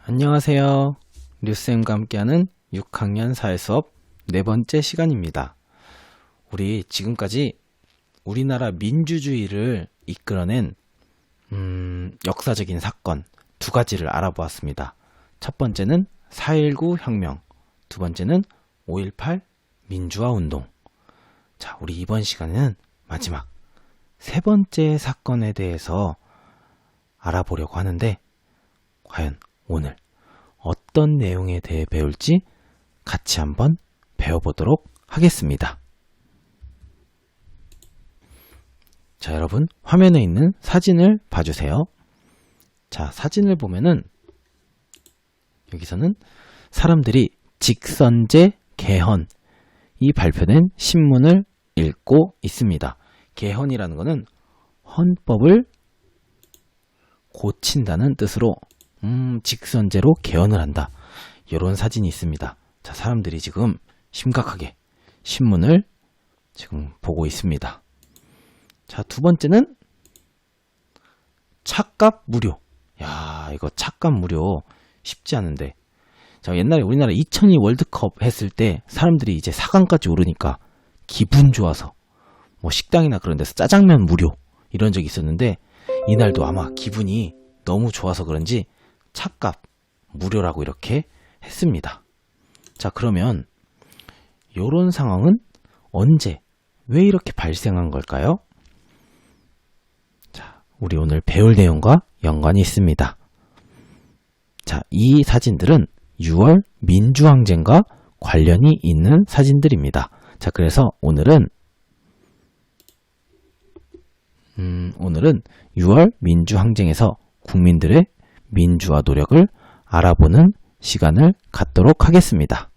안녕하세요. 뉴쌤과 함께하는 6학년 사회수업 네 번째 시간입니다. 우리 지금까지 우리나라 민주주의를 이끌어낸 역사적인 사건 두 가지를 알아보았습니다. 첫 번째는 4.19 혁명, 두 번째는 5.18 민주화 운동. 자, 우리 이번 시간에는 마지막 세 번째 사건에 대해서 알아보려고 하는데 과연 오늘 어떤 내용에 대해 배울지 같이 한번 배워보도록 하겠습니다. 자, 여러분 화면에 있는 사진을 봐주세요. 자, 사진을 보면은 여기서는 사람들이 직선제 개헌 이 발표된 신문을 읽고 있습니다. 개헌이라는 것은 헌법을 고친다는 뜻으로 직선제로 개헌을 한다. 이런 사진이 있습니다. 자, 사람들이 지금 심각하게 신문을 지금 보고 있습니다. 자, 두 번째는 차값 무료. 야, 이거 차값 무료 쉽지 않은데. 자, 옛날에 우리나라 2002 월드컵 했을 때 사람들이 이제 4강까지 오르니까 기분 좋아서 뭐 식당이나 그런 데서 짜장면 무료 이런 적이 있었는데 이날도 아마 기분이 너무 좋아서 그런지 차값 무료라고 이렇게 했습니다. 자, 그러면 이런 상황은 언제, 왜 이렇게 발생한 걸까요? 자, 우리 오늘 배울 내용과 연관이 있습니다. 자, 이 사진들은 6월 민주항쟁과 관련이 있는 사진들입니다. 자, 그래서 오늘은 6월 민주항쟁에서 국민들의 민주화 노력을 알아보는 시간을 갖도록 하겠습니다.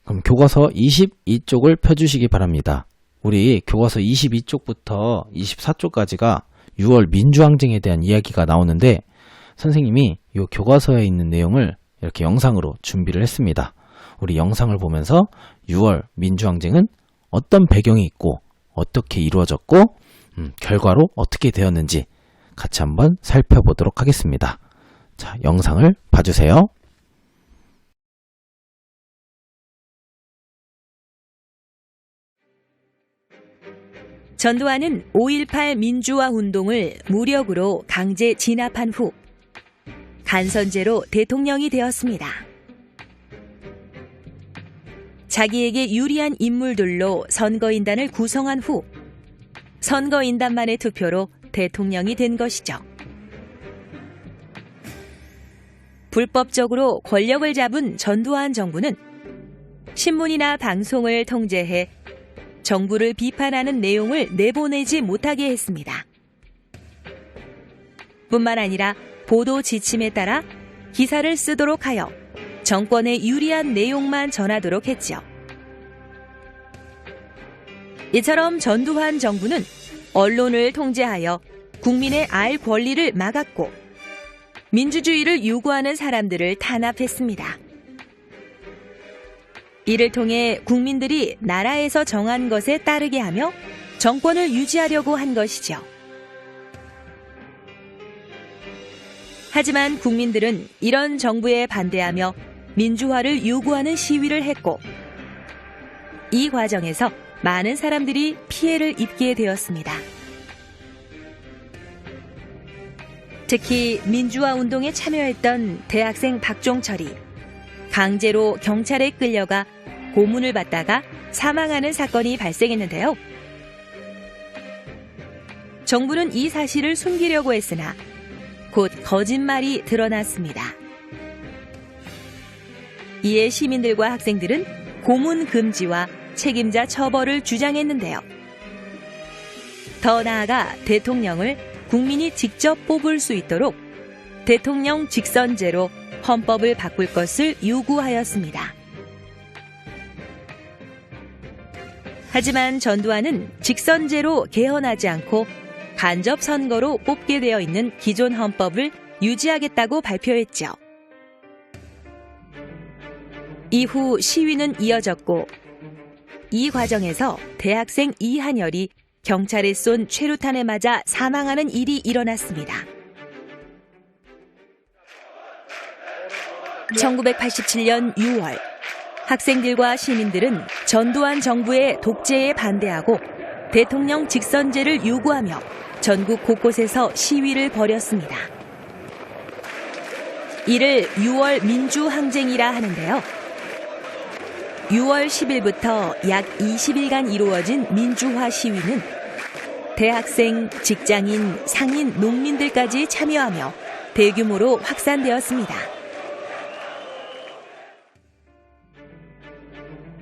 그럼 교과서 22쪽을 펴주시기 바랍니다. 우리 교과서 22쪽부터 24쪽까지가 6월 민주항쟁에 대한 이야기가 나오는데 선생님이 이 교과서에 있는 내용을 이렇게 영상으로 준비를 했습니다. 우리 영상을 보면서 6월 민주항쟁은 어떤 배경이 있고 어떻게 이루어졌고 결과로 어떻게 되었는지 같이 한번 살펴보도록 하겠습니다. 자, 영상을 봐주세요. 전두환은 5.18 민주화 운동을 무력으로 강제 진압한 후 간선제로 대통령이 되었습니다. 자기에게 유리한 인물들로 선거인단을 구성한 후 선거인단만의 투표로 대통령이 된 것이죠. 불법적으로 권력을 잡은 전두환 정부는 신문이나 방송을 통제해 정부를 비판하는 내용을 내보내지 못하게 했습니다. 뿐만 아니라 보도 지침에 따라 기사를 쓰도록 하여 정권에 유리한 내용만 전하도록 했죠. 이처럼 전두환 정부는 언론을 통제하여 국민의 알 권리를 막았고 민주주의를 요구하는 사람들을 탄압했습니다. 이를 통해 국민들이 나라에서 정한 것에 따르게 하며 정권을 유지하려고 한 것이죠. 하지만 국민들은 이런 정부에 반대하며 민주화를 요구하는 시위를 했고 이 과정에서 많은 사람들이 피해를 입게 되었습니다. 특히 민주화 운동에 참여했던 대학생 박종철이 강제로 경찰에 끌려가 고문을 받다가 사망하는 사건이 발생했는데요. 정부는 이 사실을 숨기려고 했으나 곧 거짓말이 드러났습니다. 이에 시민들과 학생들은 고문 금지와 책임자 처벌을 주장했는데요. 더 나아가 대통령을 국민이 직접 뽑을 수 있도록 대통령 직선제로 헌법을 바꿀 것을 요구하였습니다. 하지만 전두환은 직선제로 개헌하지 않고 간접 선거로 뽑게 되어 있는 기존 헌법을 유지하겠다고 발표했죠. 이후 시위는 이어졌고 이 과정에서 대학생 이한열이 경찰이 쏜 최루탄에 맞아 사망하는 일이 일어났습니다. 1987년 6월, 학생들과 시민들은 전두환 정부의 독재에 반대하고 대통령 직선제를 요구하며 전국 곳곳에서 시위를 벌였습니다. 이를 6월 민주항쟁이라 하는데요. 6월 10일부터 약 20일간 이루어진 민주화 시위는 대학생, 직장인, 상인, 농민들까지 참여하며 대규모로 확산되었습니다.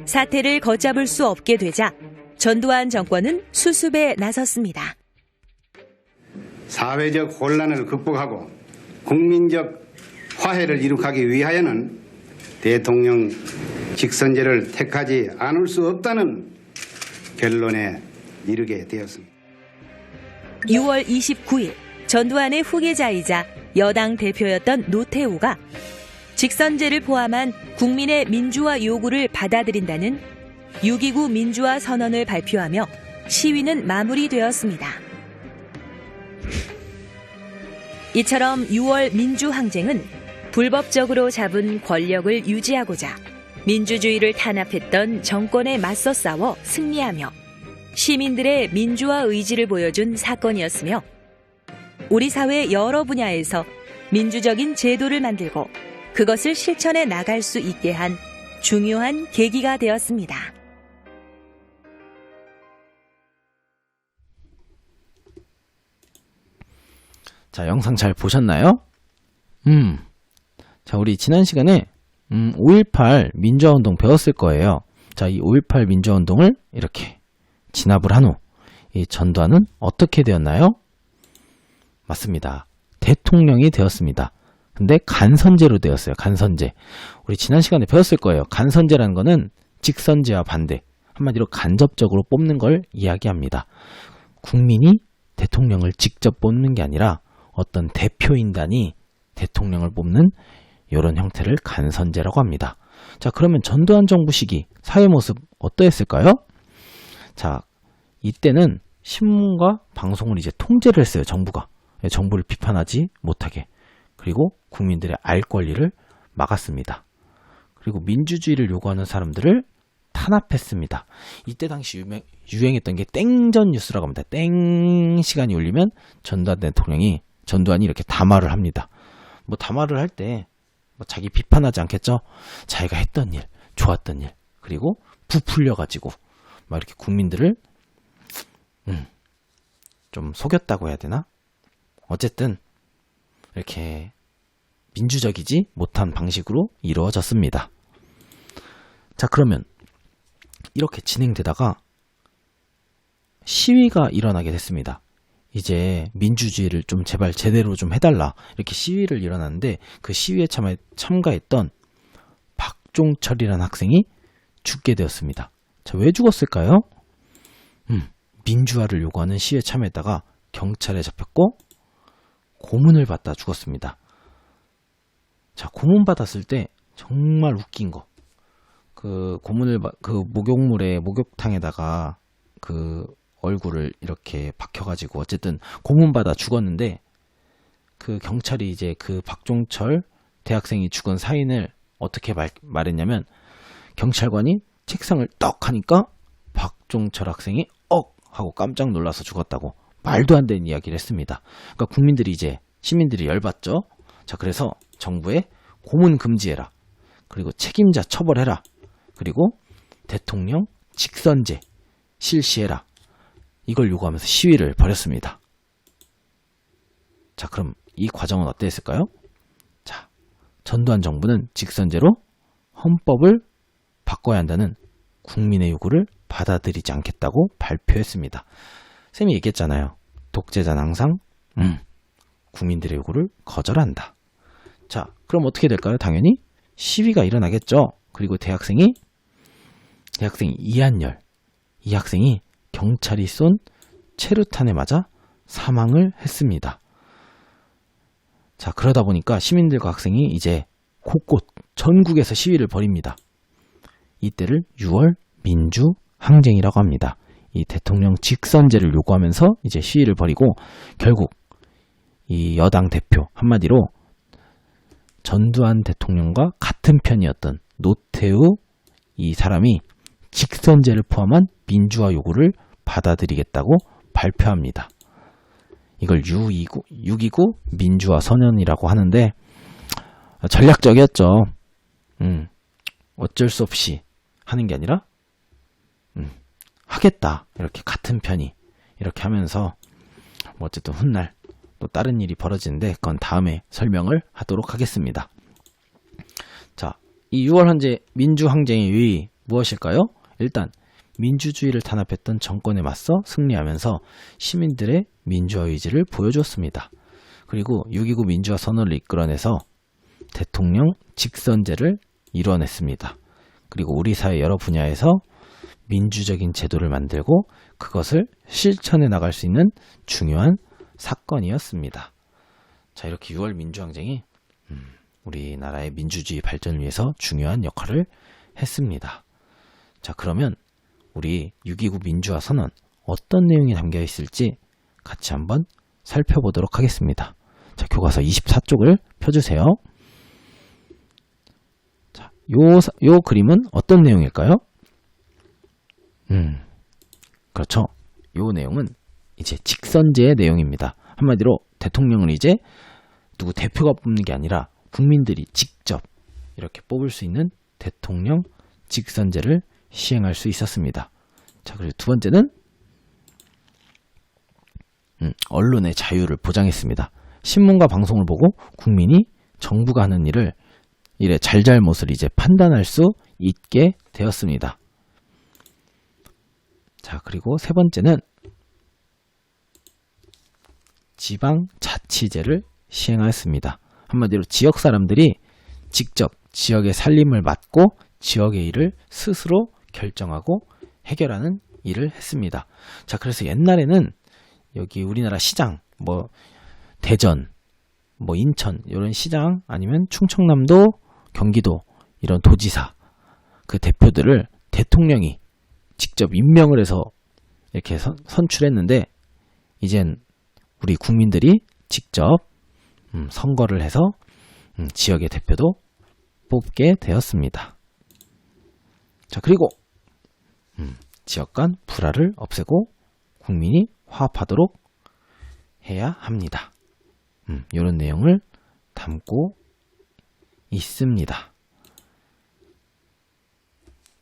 사태를 걷잡을 수 없게 되자 전두환 정권은 수습에 나섰습니다. 사회적 혼란을 극복하고 국민적 화해를 이룩하기 위하여는 대통령 직선제를 택하지 않을 수 없다는 결론에 이르게 되었습니다. 6월 29일 전두환의 후계자이자 여당 대표였던 노태우가 직선제를 포함한 국민의 민주화 요구를 받아들인다는 6.29 민주화 선언을 발표하며 시위는 마무리되었습니다. 이처럼 6월 민주항쟁은 불법적으로 잡은 권력을 유지하고자 민주주의를 탄압했던 정권에 맞서 싸워 승리하며 시민들의 민주화 의지를 보여준 사건이었으며 우리 사회 여러 분야에서 민주적인 제도를 만들고 그것을 실천해 나갈 수 있게 한 중요한 계기가 되었습니다. 자, 영상 잘 보셨나요? 자, 우리 지난 시간에 5.18 민주화운동 배웠을 거예요. 자, 이 5.18 민주화운동을 이렇게 진압을 한 후 이 전두환은 어떻게 되었나요? 맞습니다. 대통령이 되었습니다. 근데 간선제로 되었어요. 간선제. 우리 지난 시간에 배웠을 거예요. 간선제라는 거는 직선제와 반대. 한마디로 간접적으로 뽑는 걸 이야기합니다. 국민이 대통령을 직접 뽑는 게 아니라 어떤 대표인단이 대통령을 뽑는 이런 형태를 간선제라고 합니다. 자, 그러면 전두환 정부 시기 사회 모습 어떠했을까요? 자, 이때는 신문과 방송을 이제 통제를 했어요. 정부가. 정부를 비판하지 못하게. 그리고 국민들의 알 권리를 막았습니다. 그리고 민주주의를 요구하는 사람들을 탄압했습니다. 이때 당시 유행했던 게 땡전 뉴스라고 합니다. 땡 시간이 울리면 전두환이 이렇게 담화를 합니다. 뭐 담화를 할 때 뭐 자기 비판하지 않겠죠? 자기가 했던 일, 좋았던 일, 그리고 부풀려가지고 막 이렇게 국민들을 좀 속였다고 해야 되나? 어쨌든 이렇게 민주적이지 못한 방식으로 이루어졌습니다. 자, 그러면 이렇게 진행되다가 시위가 일어나게 됐습니다. 이제 민주주의를 좀 제발 제대로 좀 해달라. 이렇게 시위를 일어났는데 그 시위에 참가했던 박종철이라는 학생이 죽게 되었습니다. 자, 왜 죽었을까요? 민주화를 요구하는 시위에 참여했다가 경찰에 잡혔고 고문을 받다 죽었습니다. 자, 고문 받았을 때 정말 웃긴 거. 그 목욕물에 목욕탕에다가 그 얼굴을 이렇게 박혀가지고 어쨌든 고문받아 죽었는데 그 경찰이 이제 그 박종철 대학생이 죽은 사인을 어떻게 말했냐면 경찰관이 책상을 떡 하니까 박종철 학생이 억 하고 깜짝 놀라서 죽었다고 말도 안 되는 이야기를 했습니다. 그러니까 시민들이 열받죠. 자, 그래서 정부에 고문 금지해라. 그리고 책임자 처벌해라. 그리고 대통령 직선제 실시해라. 이걸 요구하면서 시위를 벌였습니다. 자, 그럼 이 과정은 어땠을까요? 자, 전두환 정부는 직선제로 헌법을 바꿔야 한다는 국민의 요구를 받아들이지 않겠다고 발표했습니다. 쌤이 얘기했잖아요. 독재자는 항상 국민들의 요구를 거절한다. 자, 그럼 어떻게 될까요? 당연히 시위가 일어나겠죠. 그리고 대학생이 이한열, 이 학생이 경찰이 쏜 체류탄에 맞아 사망을 했습니다. 자, 그러다 보니까 시민들과 학생이 이제 곳곳 전국에서 시위를 벌입니다. 이때를 6월 민주항쟁이라고 합니다. 이 대통령 직선제를 요구하면서 이제 시위를 벌이고 결국 이 여당 대표 한마디로 전두환 대통령과 같은 편이었던 노태우 이 사람이 직선제를 포함한 민주화 요구를 받아들이겠다고 발표합니다. 이걸 6.29 민주화 선언이라고 하는데 전략적이었죠. 어쩔 수 없이 하는 게 아니라 하겠다. 이렇게 같은 편이 이렇게 하면서 뭐 어쨌든 훗날 또 다른 일이 벌어지는데 그건 다음에 설명을 하도록 하겠습니다. 자, 이 6월 헌재 민주항쟁의 유의 무엇일까요? 일단 민주주의를 탄압했던 정권에 맞서 승리하면서 시민들의 민주화 의지를 보여주었습니다. 그리고 6.29 민주화 선언을 이끌어내서 대통령 직선제를 이뤄냈습니다. 그리고 우리 사회 여러 분야에서 민주적인 제도를 만들고 그것을 실천해 나갈 수 있는 중요한 사건이었습니다. 자, 이렇게 6월 민주항쟁이 우리나라의 민주주의 발전을 위해서 중요한 역할을 했습니다. 자, 그러면 우리 6.29 민주화 선언 어떤 내용이 담겨 있을지 같이 한번 살펴보도록 하겠습니다. 자, 교과서 24쪽을 펴주세요. 자, 요 그림은 어떤 내용일까요? 그렇죠. 요 내용은 이제 직선제의 내용입니다. 한마디로 대통령을 이제 누구 대표가 뽑는 게 아니라 국민들이 직접 이렇게 뽑을 수 있는 대통령 직선제를 시행할 수 있었습니다. 자, 그리고 두 번째는 언론의 자유를 보장했습니다. 신문과 방송을 보고 국민이 정부가 하는 일의 잘잘못을 이제 판단할 수 있게 되었습니다. 자, 그리고 세 번째는 지방자치제를 시행하였습니다. 한마디로 지역 사람들이 직접 지역의 살림을 맡고 지역의 일을 스스로 결정하고 해결하는 일을 했습니다. 자, 그래서 옛날에는 여기 우리나라 시장, 뭐 대전, 뭐 인천 이런 시장 아니면 충청남도, 경기도 이런 도지사 그 대표들을 대통령이 직접 임명을 해서 이렇게 선출했는데 이젠 우리 국민들이 직접 선거를 해서 지역의 대표도 뽑게 되었습니다. 자, 그리고 지역 간 불화를 없애고 국민이 화합하도록 해야 합니다. 이런 내용을 담고 있습니다.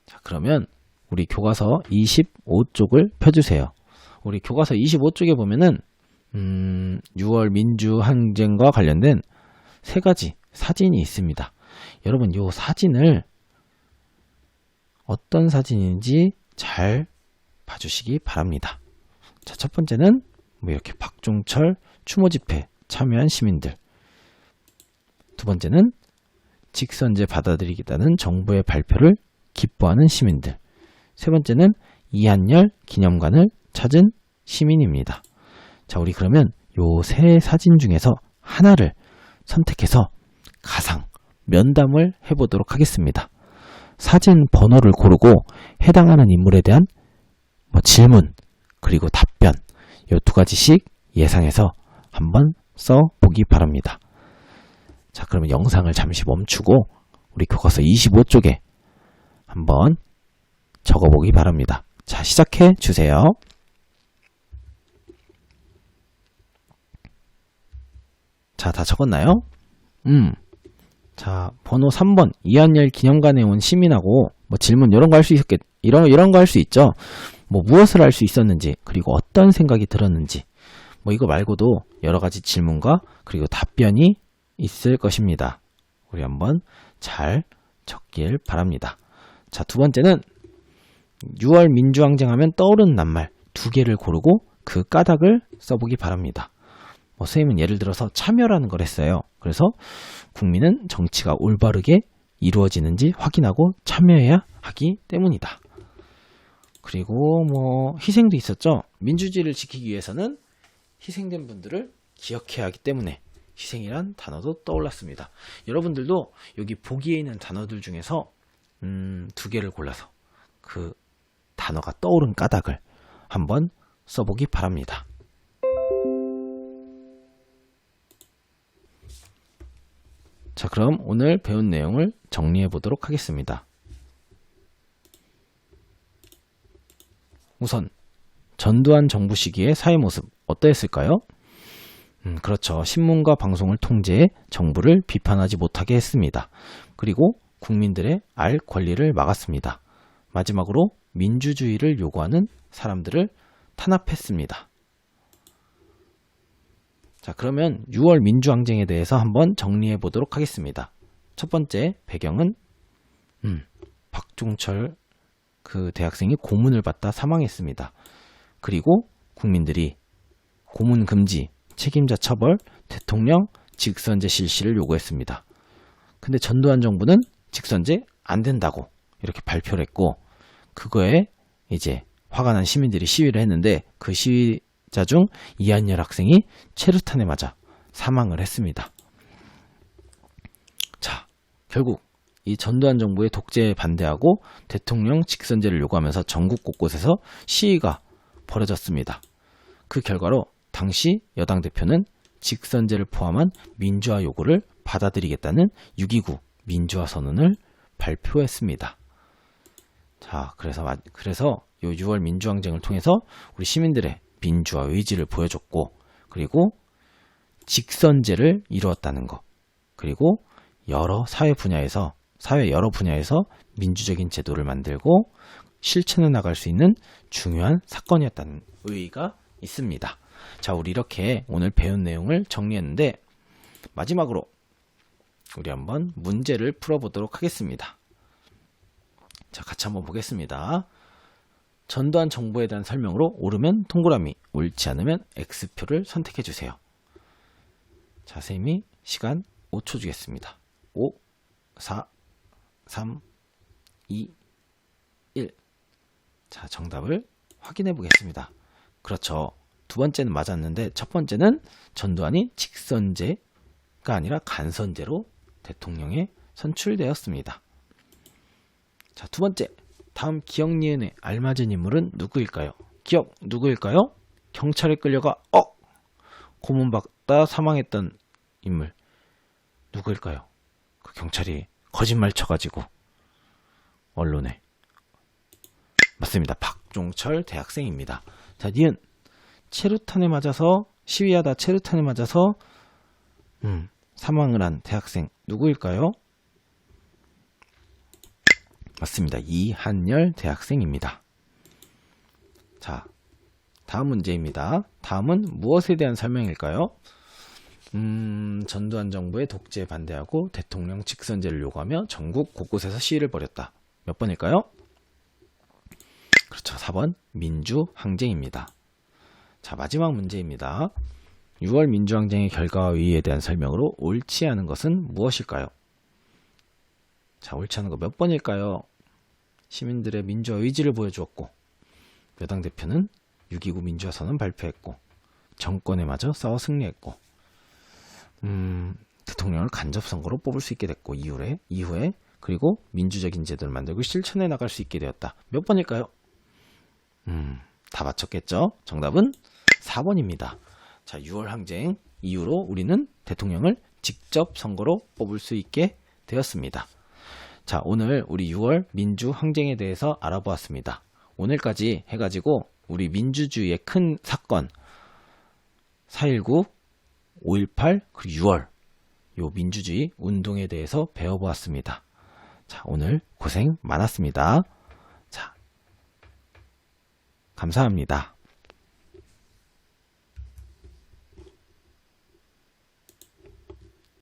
자, 그러면 우리 교과서 25쪽을 펴주세요. 우리 교과서 25쪽에 보면은 6월 민주항쟁과 관련된 세 가지 사진이 있습니다. 여러분, 이 사진을 어떤 사진인지 잘 봐주시기 바랍니다. 자, 첫 번째는 뭐 이렇게 박종철 추모 집회 참여한 시민들. 두 번째는 직선제 받아들이겠다는 정부의 발표를 기뻐하는 시민들. 세 번째는 이한열 기념관을 찾은 시민입니다. 자, 우리 그러면 요 세 사진 중에서 하나를 선택해서 가상 면담을 해보도록 하겠습니다. 사진 번호를 고르고 해당하는 인물에 대한 질문 그리고 답변 요 두 가지씩 예상해서 한번 써보기 바랍니다. 자, 그러면 영상을 잠시 멈추고 우리 교과서 25쪽에 한번 적어보기 바랍니다. 자, 시작해 주세요. 자, 다 적었나요? 자, 번호 3번 이한열 기념관에 온 시민하고 질문 이런 거 할 수 이런 거 할 수 있죠. 무엇을 할 수 있었는지 그리고 어떤 생각이 들었는지 이거 말고도 여러 가지 질문과 그리고 답변이 있을 것입니다. 우리 한번 잘 적길 바랍니다. 자, 두 번째는 6월 민주항쟁하면 떠오르는 낱말 두 개를 고르고 그 까닭을 써보기 바랍니다. 선생님은 예를 들어서 참여라는 걸 했어요. 그래서 국민은 정치가 올바르게 이루어지는지 확인하고 참여해야 하기 때문이다. 그리고 희생도 있었죠. 민주주의를 지키기 위해서는 희생된 분들을 기억해야 하기 때문에 희생이란 단어도 떠올랐습니다. 여러분들도 여기 보기에 있는 단어들 중에서 두 개를 골라서 그 단어가 떠오른 까닭을 한번 써보기 바랍니다. 자, 그럼 오늘 배운 내용을 정리해 보도록 하겠습니다. 우선 전두환 정부 시기의 사회 모습 어떠했을까요? 그렇죠. 신문과 방송을 통제해 정부를 비판하지 못하게 했습니다. 그리고 국민들의 알 권리를 막았습니다. 마지막으로 민주주의를 요구하는 사람들을 탄압했습니다. 자, 그러면 6월 민주항쟁에 대해서 한번 정리해 보도록 하겠습니다. 첫 번째 배경은 박종철 그 대학생이 고문을 받다 사망했습니다. 그리고 국민들이 고문 금지, 책임자 처벌, 대통령 직선제 실시를 요구했습니다. 근데 전두환 정부는 직선제 안 된다고 이렇게 발표를 했고, 그거에 이제 화가 난 시민들이 시위를 했는데 그 시위자 중 이한열 학생이 최루탄에 맞아 사망을 했습니다. 자, 결국 이 전두환 정부의 독재에 반대하고 대통령 직선제를 요구하면서 전국 곳곳에서 시위가 벌어졌습니다. 그 결과로 당시 여당 대표는 직선제를 포함한 민주화 요구를 받아들이겠다는 6.29 민주화 선언을 발표했습니다. 자, 그래서 요 6월 민주항쟁을 통해서 우리 시민들의 민주화 의지를 보여줬고, 그리고 직선제를 이루었다는 것, 그리고 사회 여러 분야에서 민주적인 제도를 만들고 실천해 나갈 수 있는 중요한 사건이었다는 의의가 있습니다. 자, 우리 이렇게 오늘 배운 내용을 정리했는데, 마지막으로 우리 한번 문제를 풀어보도록 하겠습니다. 자, 같이 한번 보겠습니다. 전두환 정부에 대한 설명으로 옳으면 동그라미, 옳지 않으면 X표를 선택해 주세요. 자, 선생님이 시간 5초 주겠습니다. 5, 4, 3, 2, 1. 자, 정답을 확인해 보겠습니다. 그렇죠. 두 번째는 맞았는데 첫 번째는 전두환이 직선제가 아니라 간선제로 대통령에 선출되었습니다. 자, 두 번째. 다음 기억 니은에 알맞은 인물은 누구일까요? 기억 누구일까요? 경찰에 끌려가 고문받다 사망했던 인물 누구일까요? 그 경찰이 거짓말 쳐가지고 언론에. 맞습니다. 박종철 대학생입니다. 자, 니은 체루탄에 맞아서 시위하다 체루탄에 맞아서 사망을 한 대학생 누구일까요? 맞습니다. 이한열 대학생입니다. 자, 다음 문제입니다. 다음은 무엇에 대한 설명일까요? 전두환 정부의 독재에 반대하고 대통령 직선제를 요구하며 전국 곳곳에서 시위를 벌였다. 몇 번일까요? 그렇죠. 4번 민주항쟁입니다. 자, 마지막 문제입니다. 6월 민주항쟁의 결과와 의의에 대한 설명으로 옳지 않은 것은 무엇일까요? 자, 옳지 않은 거 몇 번일까요? 시민들의 민주화 의지를 보여주었고, 여당 대표는 6.29 민주화 선언 발표했고, 정권에 맞아 싸워 승리했고, 대통령을 간접선거로 뽑을 수 있게 됐고, 이후에 그리고 민주적인 제도를 만들고 실천해 나갈 수 있게 되었다. 몇 번일까요? 다 맞췄겠죠? 정답은 4번입니다. 자, 6월 항쟁 이후로 우리는 대통령을 직접 선거로 뽑을 수 있게 되었습니다. 자, 오늘 우리 6월 민주항쟁에 대해서 알아보았습니다. 오늘까지 해가지고 우리 민주주의의 큰 사건 4.19, 5.18, 그리고 6월 요 민주주의 운동에 대해서 배워보았습니다. 자, 오늘 고생 많았습니다. 자, 감사합니다.